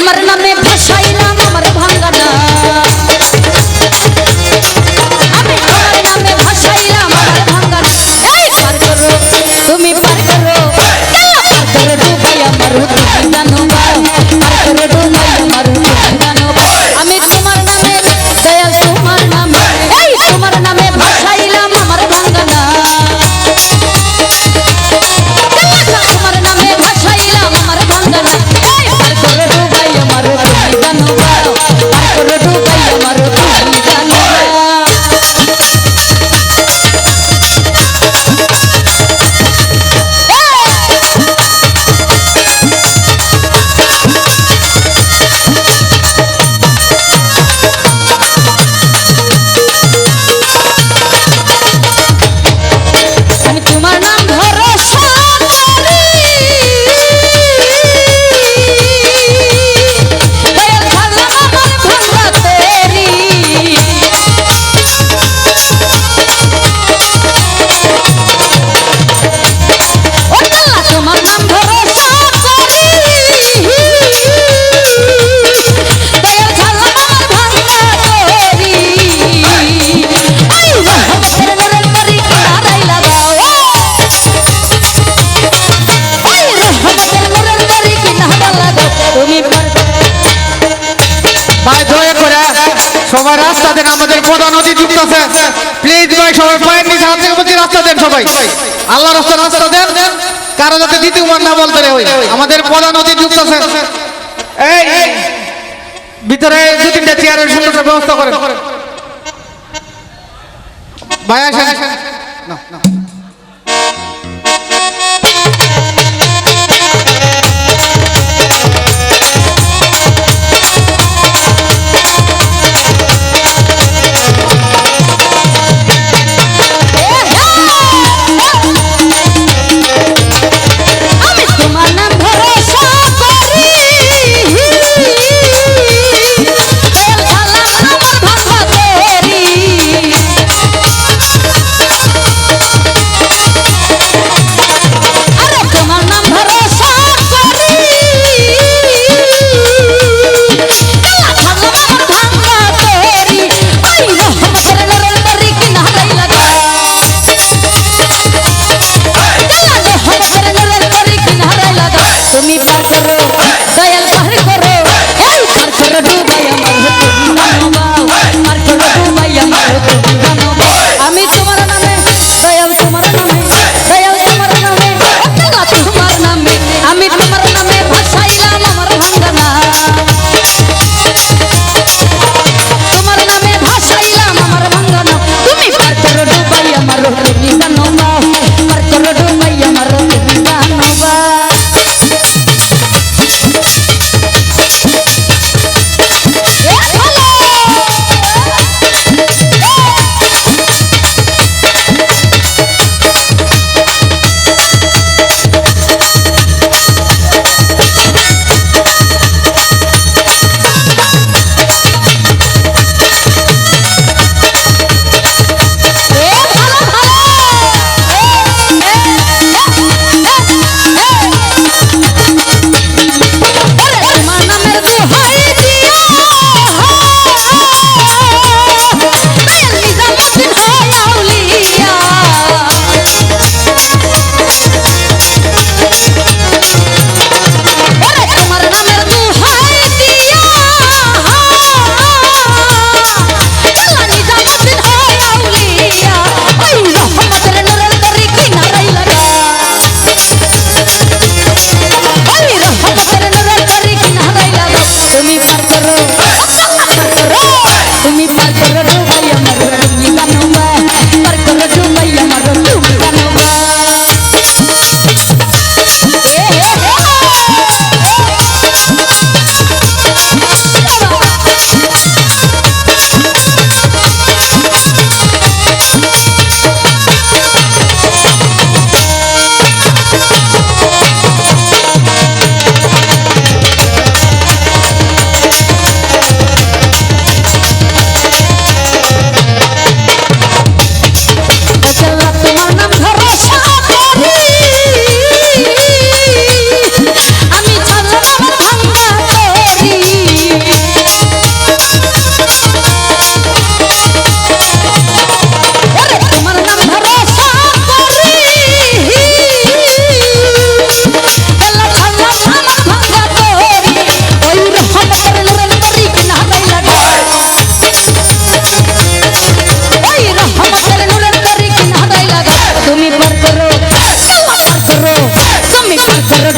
তোমার নামে ভাসাইলাম আমার ভাঙ্গানা আমি তোমার নামে ভাসাইলাম আমার ভাঙ্গানা এই পার করো তুমি পার করো ডুবাই আমার তুমি জানো পার করো ডুবাই আমার তুমি জানো আমি তোমার নামে দয়াল তোমার নামে এই তোমার নামে ভাসাইলাম আমার ভাঙ্গানা তোমার নামে ভাসাইলাম আমার ভাঙ্গানা এই পার করো ডুবাই আমার তুমি জানো পার করো ডুবাই আমার তুমি জানো আমি তোমার নাম ভরসা করি দয়াল সালাম আমার ভাঙ্গা তেরি ও আল্লাহ তোমার নাম ভরসা করি দয়াল সালাম আমার ভাঙ্গা তেরি আই রহমতের নূরের তরি কিনারাই লাগাও ওই রহমতের নূরের তরি কিনারা লাগাও তুমি ভাই দয়া করে সবাই রাস্তা দেন, আমাদের প্রধান অতিথি যুক্ত আছে, প্লিজ ভাই সবাই পায়ের নিচে হাত থেকে বলছি রাস্তা দেন, সবাই আল্লাহ রাস্তা দেন, কারো যাতে দ্বিতীয়বার না বলতে রে। আমাদের প্রধান অতিথি যুক্ত আছে, এই ভিতরে দু তিনটা চেয়ারের সুন্দর ব্যবস্থা করেন ভাই। আসেন না না আমি তোমার নাম ভরসা করি দয়াল সালাম আমার ভাঙ্গা তেরি করো